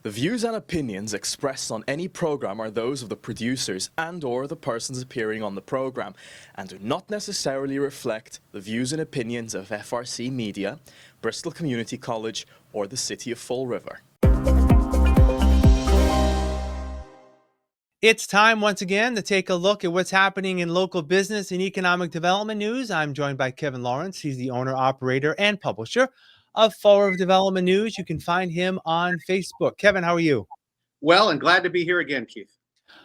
The views and opinions expressed on any program are those of the producers and/or the persons appearing on the program and do not necessarily reflect the views and opinions of FRC Media, Bristol Community College, or the City of Fall River. It's time once again to take a look at what's happening in local business and economic development news. I'm joined by Kevin Lawrence. He's the owner, operator, and publisher of Fall River Development News. You can find him on Facebook. Kevin, how are you? Well, and glad to be here again, Keith.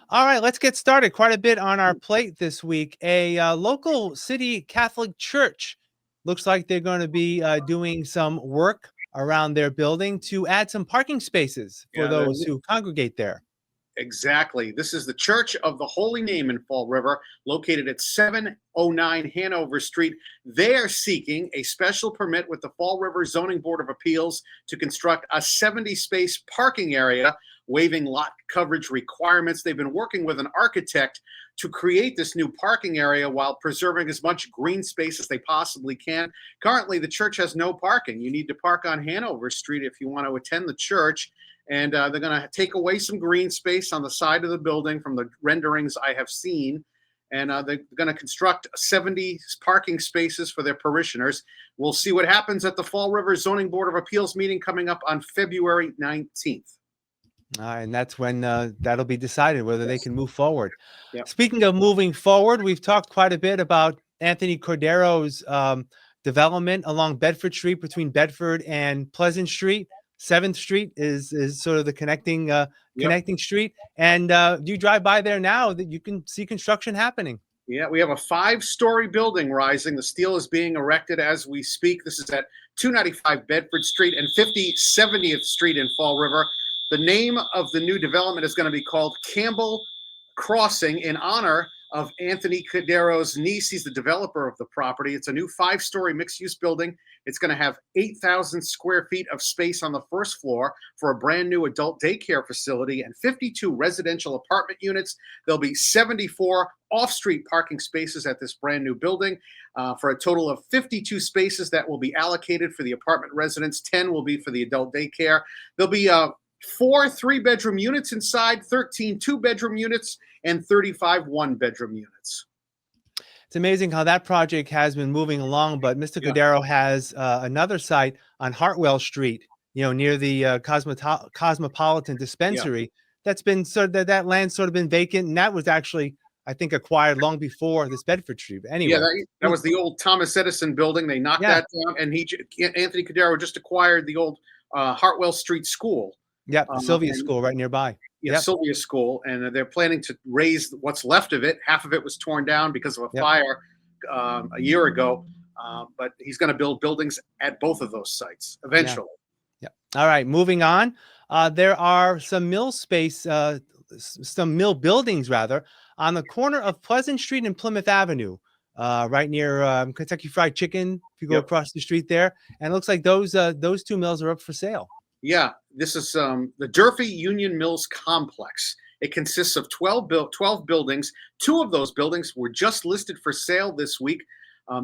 All right, let's get started. Quite a bit on our plate this week. A local city Catholic church looks like they're going to be doing some work around their building to add some parking spaces for those who congregate there. Exactly. This is the Church of the Holy Name in Fall River, located at 709 Hanover Street. They are seeking a special permit with the Fall River Zoning Board of Appeals to construct a 70-space parking area, waiving lot coverage requirements. They've been working with an architect to create this new parking area while preserving as much green space as they possibly can. Currently, the church has no parking. You need to park on Hanover Street if you want to attend the church. And they're going to take away some green space on the side of the building from the renderings I have seen. And they're going to construct 70 parking spaces for their parishioners. We'll see what happens at the Fall River Zoning Board of Appeals meeting coming up on February 19th. And that's when that'll be decided whether they can move forward. Yep. Speaking of moving forward, we've talked quite a bit about Anthony Cordero's development along Bedford Street between Bedford and Pleasant Street. 7th Street is sort of the connecting street. And you drive by there now that you can see construction happening. Yeah, we have a 5-story building rising. The steel is being erected as we speak. This is at 295 Bedford Street and 70th Street in Fall River. The name of the new development is going to be called Campbell Crossing in honor of Anthony Cordero's niece. He's the developer of the property. It's a new 5-story mixed-use building. It's going to have 8,000 square feet of space on the first floor for a brand new adult daycare facility and 52 residential apartment units. There'll be 74 off-street parking spaces at this brand new building for a total of 52 spaces that will be allocated for the apartment residents. 10 will be for the adult daycare. There'll be 4 3-bedroom units inside, 13 2-bedroom units, and 35 1-bedroom units. It's amazing how that project has been moving along, but Mr. Cordero has another site on Hartwell Street, near the Cosmopolitan Dispensary. That's been that land's sort of been vacant, and that was actually, I think, acquired long before this Bedford Street. But anyway, that was the old Thomas Edison building. They knocked that down, and Anthony Cordero just acquired the old Hartwell Street School. Yeah, Sylvia School right nearby. Yeah, Sylvia School, and they're planning to raise what's left of it. Half of it was torn down because of a fire a year ago, but he's going to build buildings at both of those sites eventually. Yeah. All right, moving on. There are some mill buildings rather, on the corner of Pleasant Street and Plymouth Avenue, right near Kentucky Fried Chicken. If you go across the street there, and it looks like those 2 mills are up for sale. Yeah, this is the Durfee Union Mills Complex. It consists of 12 buildings. 2 of those buildings were just listed for sale this week.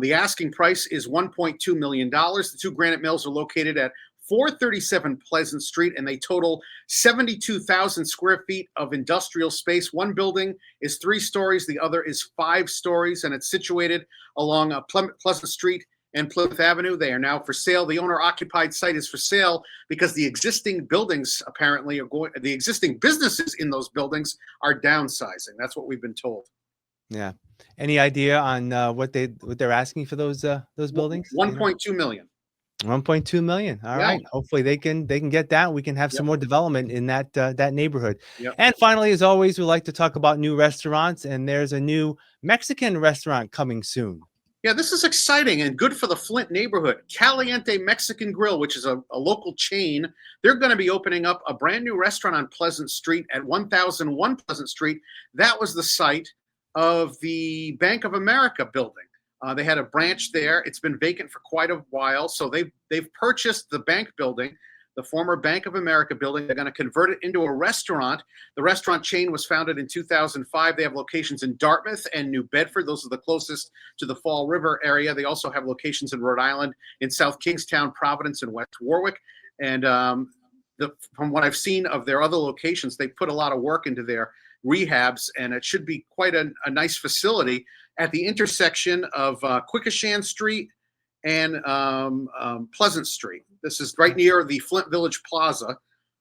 The asking price is $1.2 million. The 2 granite mills are located at 437 Pleasant Street, and they total 72,000 square feet of industrial space. One building is 3 stories. The other is 5 stories, and it's situated along Pleasant Street and Plymouth Avenue. They are now for sale. The owner-occupied site is for sale because the existing buildings apparently the existing businesses in those buildings are downsizing. That's what we've been told. Yeah. Any idea on what they're asking for those buildings? 1.2 million. 1.2 million. All right. Hopefully they can get that. We can have some more development in that neighborhood. Yep. And finally, as always, we like to talk about new restaurants, and there's a new Mexican restaurant coming soon. Yeah, this is exciting and good for the Flint neighborhood. Caliente Mexican Grill, which is a local chain, they're going to be opening up a brand new restaurant on Pleasant Street at 1001 Pleasant Street. That was the site of the Bank of America building. They had a branch there. It's been vacant for quite a while, so they've purchased the bank building, the former Bank of America building. They're going to convert it into a restaurant. The restaurant chain was founded in 2005. They have locations in Dartmouth and New Bedford. Those are the closest to the Fall River area. They also have locations in Rhode Island, in South Kingstown, Providence, and West Warwick. And from what I've seen of their other locations, they put a lot of work into their rehabs, and it should be quite a nice facility at the intersection of Quikasham Street and Pleasant Street. This is right near the Flint Village Plaza.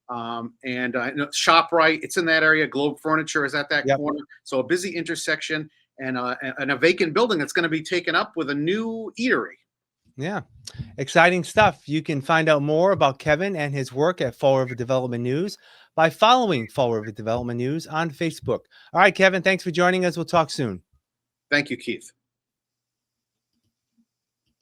And ShopRite, it's in that area. Globe Furniture is at that corner. So a busy intersection, and a vacant building that's going to be taken up with a new eatery. Yeah, exciting stuff. You can find out more about Kevin and his work at Fall River Development News by following Fall River Development News on Facebook. All right, Kevin, thanks for joining us. We'll talk soon. Thank you, Keith.